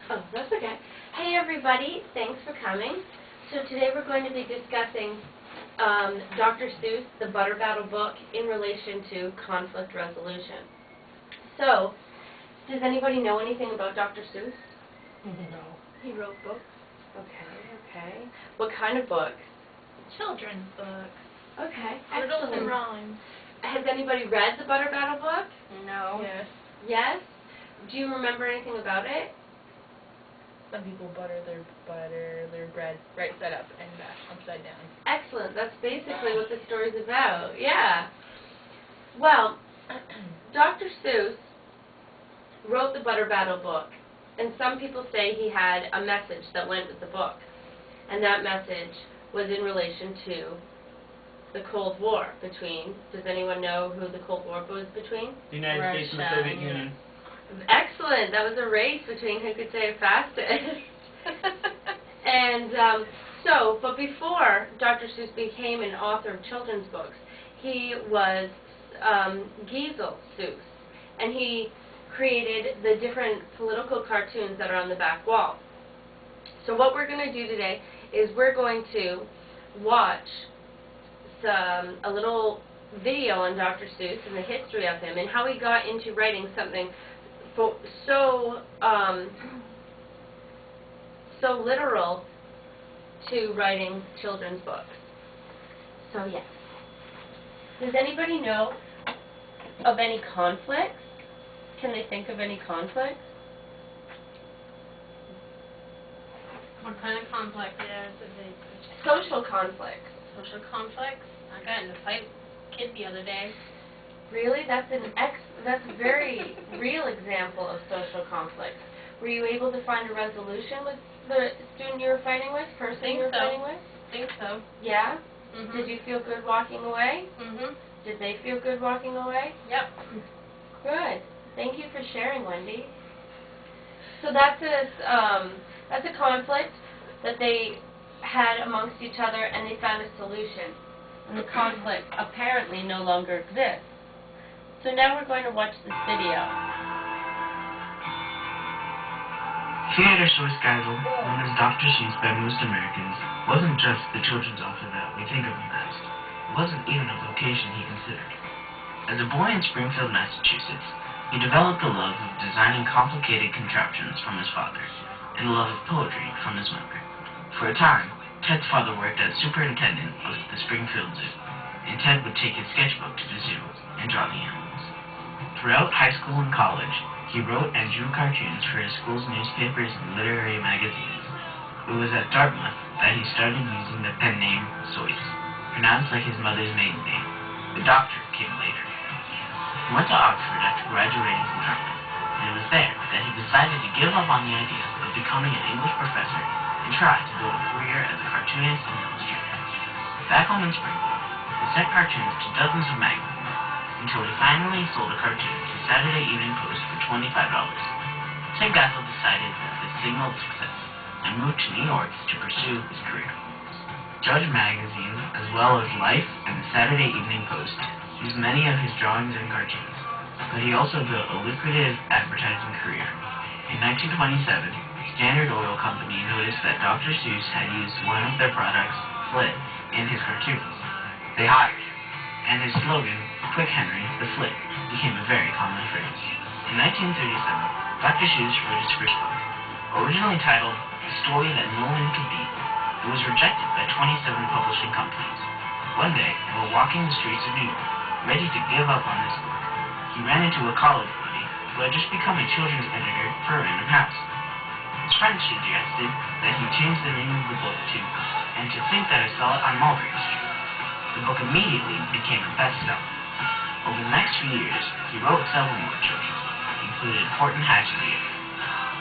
Oh, that's okay. Hey everybody, thanks for coming. So today we're going to be discussing Dr. Seuss, the Butter Battle book, in relation to conflict resolution. So, does anybody know anything about Dr. Seuss? No. He wrote books. Okay. What kind of books? Children's books. Okay, Riddles and excellent. rhymes. Has anybody read the Butter Battle book? No. Yes. Yes? Do you remember anything about it? Some people butter their bread right side up and upside down. Excellent. That's basically what the story's about. Yeah. Well, Dr. Seuss wrote the Butter Battle book, and some people say he had a message that went with the book, and that message was in relation to the Cold War between, does anyone know who the Cold War was between? The United States and the Soviet Union. Excellent. That was a race between who could say it fastest. And but before Dr. Seuss became an author of children's books, he was Giesel Seuss, and he created the different political cartoons that are on the back wall. So what we're going to do today is we're going to watch a little video on Dr. Seuss and the history of him and how he got into writing something so literal to writing children's books. So yes. Does anybody know of any conflicts? Can they think of any conflicts? What kind of conflict? Yeah, Social conflicts. social conflicts. I got in a fight with a kid the other day. Really? That's a very real example of social conflict. Were you able to find a resolution with the student you were fighting with, person you were fighting with? Think so. Yeah? Mhm. Did you feel good walking away? Mhm. Did they feel good walking away? Yep. Good. Thank you for sharing, Wendy. So that's a conflict that they had amongst each other, and they found a solution. And the conflict apparently no longer exists. So now we're going to watch this video. Theodore Seuss Geisel, known as Dr. Seuss by most Americans, wasn't just the children's author that we think of him as. It wasn't even a vocation he considered. As a boy in Springfield, Massachusetts, he developed a love of designing complicated contraptions from his father, and a love of poetry from his mother. For a time, Ted's father worked as superintendent of the Springfield Zoo, and Ted would take his sketchbook to the zoo and draw the animals. Throughout high school and college, he wrote and drew cartoons for his school's newspapers and literary magazines. It was at Dartmouth that he started using the pen name Seuss, pronounced like his mother's maiden name. The doctor came later. He went to Oxford after graduating from Dartmouth, and it was there that he decided to give up on the idea of becoming an English professor and try to build a career as a cartoonist and illustrator. Back home in Springfield, he sent cartoons to dozens of magazines, until he finally sold a cartoon to Saturday Evening Post for $25. Ted Geisel decided that this signaled success and moved to New York to pursue his career. Judge magazine, as well as Life and the Saturday Evening Post, used many of his drawings and cartoons, but he also built a lucrative advertising career. In 1927, Standard Oil Company noticed that Dr. Seuss had used one of their products, Flit, in his cartoons. They hired him, and his slogan, Quick Henry, the Flit, became a very common phrase. In 1937, Dr. Seuss wrote his first book. Originally titled A Story That No One Could Beat, it was rejected by 27 publishing companies. One day, while walking the streets of New York, ready to give up on this book, he ran into a college buddy who had just become a children's editor for a random house. His friend suggested that he change the name of the book to And to Think That I Saw It on Mulberry Street. The book immediately became a bestseller. Over the next few years, he wrote several more children's books, including Horton Hatchet.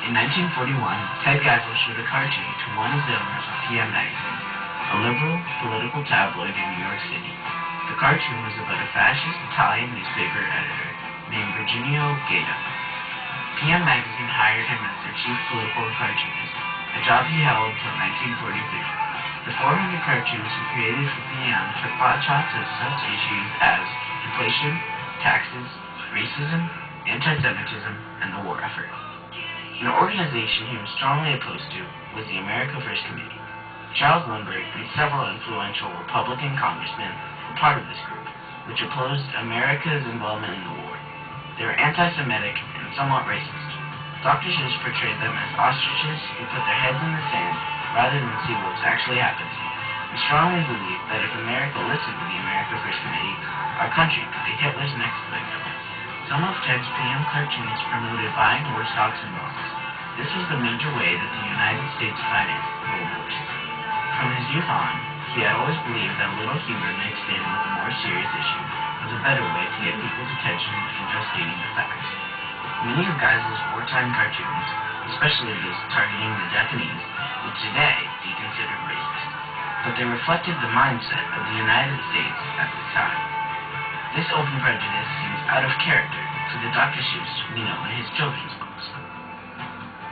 In 1941, Ted Geisel showed a cartoon to one of the owners of PM Magazine, a liberal political tabloid in New York City. The cartoon was about a fascist Italian newspaper editor named Virginio Gaeta. PM Magazine hired him as their chief political cartoonist, a job he held until 1943. The 400 cartoons he created for PM took pot shots at such issues as inflation, taxes, racism, anti-Semitism, and the war effort. An organization he was strongly opposed to was the America First Committee. Charles Lindbergh and several influential Republican congressmen were part of this group, which opposed America's involvement in the war. They were anti-Semitic and somewhat racist. Dr. Seuss portrayed them as ostriches who put their heads in the sand rather than see what was actually happening. He strongly believed that if America listened to the America First Committee, our country could be Hitler's next victim. Some of Ted's PM cartoons promoted buying war stocks and bonds. This was the major way that the United States financed World War II. From his youth on, he had always believed that a little humor mixed in with a more serious issue was a better way to get people's attention than just stating the facts. Many of Geisel's wartime cartoons, especially those targeting the Japanese, would today be considered racist, but they reflected the mindset of the United States at the time. This open prejudice seems out of character to the Dr. Seuss we know in his children's books.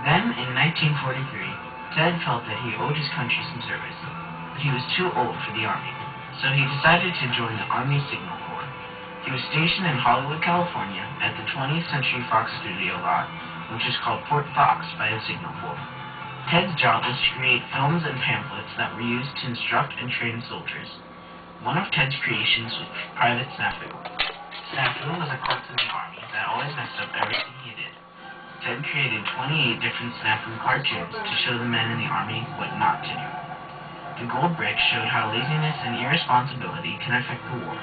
Then, in 1943, Ted felt that he owed his country some service, but he was too old for the Army, so he decided to join the Army Signal Corps. He was stationed in Hollywood, California, at the 20th Century Fox studio lot, which is called Fort Fox by the Signal Corps. Ted's job was to create films and pamphlets that were used to instruct and train soldiers. One of Ted's creations was Private Snafu. Snafu was a corpse in the Army that always messed up everything he did. Ted created 28 different Snafu cartoons to show the men in the Army what not to do. The gold brick showed how laziness and irresponsibility can affect the war,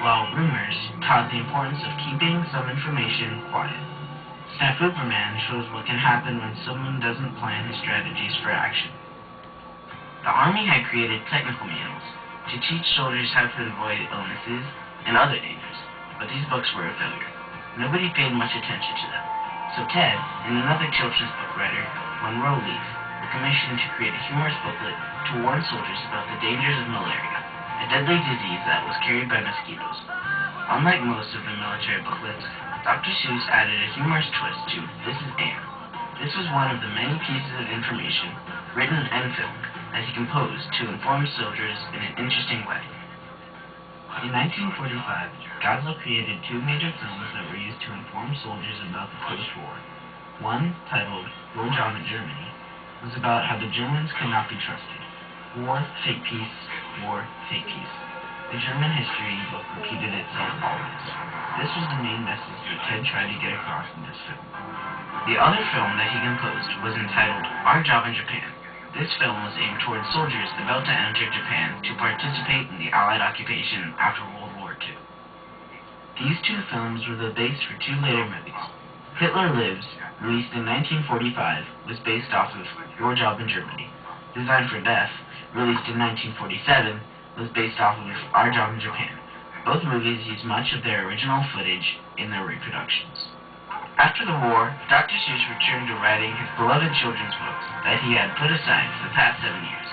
while rumors taught the importance of keeping some information quiet. Snafuperman shows what can happen when someone doesn't plan his strategies for action. The Army had created technical manuals to teach soldiers how to avoid illnesses and other dangers, but these books were a failure. Nobody paid much attention to them. So Ted, and another children's book writer, Monroe Leaf, were commissioned to create a humorous booklet to warn soldiers about the dangers of malaria, a deadly disease that was carried by mosquitoes. Unlike most of the military booklets, Dr. Seuss added a humorous twist to This Is Anne. This was one of the many pieces of information, written and filmed, that he composed to inform soldiers in an interesting way. In 1945, Geisel created two major films that were used to inform soldiers about the post-war. One, titled Your Job in Germany, was about how the Germans could not be trusted. War, fake peace, war, fake peace. The German history book repeated itself always. This was the main message that Ted tried to get across in this film. The other film that he composed was entitled Our Job in Japan. This film was aimed towards soldiers about to enter Japan to participate in the Allied occupation after World War II. These two films were the base for two later movies. Hitler Lives, released in 1945, was based off of Your Job in Germany. Designed for Death, released in 1947, was based off of Our Job in Japan. Both movies used much of their original footage in their reproductions. After the war, Dr. Seuss returned to writing his beloved children's books that he had put aside for the past 7 years.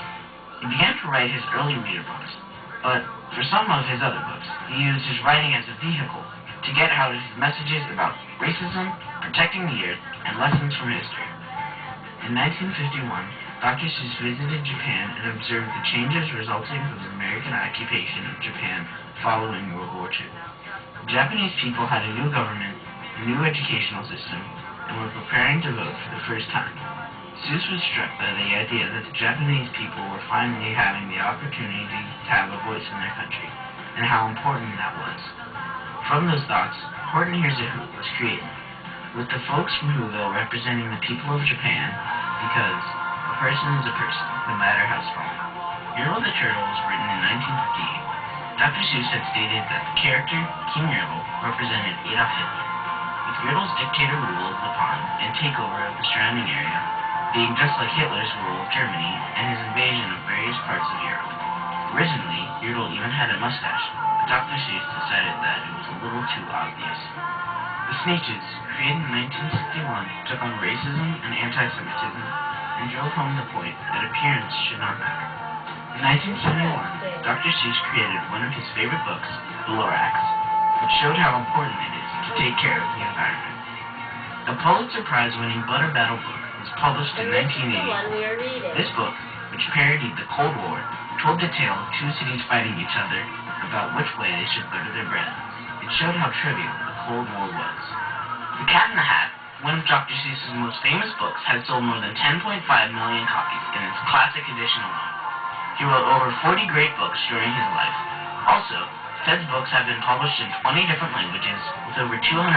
He began to write his early reader books, but for some of his other books, he used his writing as a vehicle to get out his messages about racism, protecting the earth, and lessons from history. In 1951, Dr. Seuss visited Japan and observed the changes resulting from the American occupation of Japan following World War II. The Japanese people had a new government, a new educational system, and were preparing to vote for the first time. Seuss was struck by the idea that the Japanese people were finally having the opportunity to have a voice in their country, and how important that was. From those thoughts, Horton Hears a Who was created, with the folks from Whoville representing the people of Japan, because a person is a person, no matter how small. Yertle the Turtle was written in 1958. Dr. Seuss had stated that the character, King Yertle, represented Adolf Hitler, with Yertle's dictator rule of the pond and takeover of the surrounding area being just like Hitler's rule of Germany and his invasion of various parts of Europe. Originally, Yertle even had a mustache, but Dr. Seuss decided that it was a little too obvious. The Sneetches, created in 1961, took on racism and anti-Semitism and drove home the point that appearance should not matter. In 1971, Dr. Seuss created one of his favorite books, The Lorax, which showed how important it is to take care of the environment. The Pulitzer Prize-winning Butter Battle book was published in 1980. This book, which parodied the Cold War, told the tale of two cities fighting each other about which way they should butter their bread. It showed how trivial the Cold War was. The Cat in the Hat one of Dr. Seuss's most famous books had sold more than 10.5 million copies in its classic edition alone. He wrote over 40 great books during his life. Also, Ted's books have been published in 20 different languages, with over 250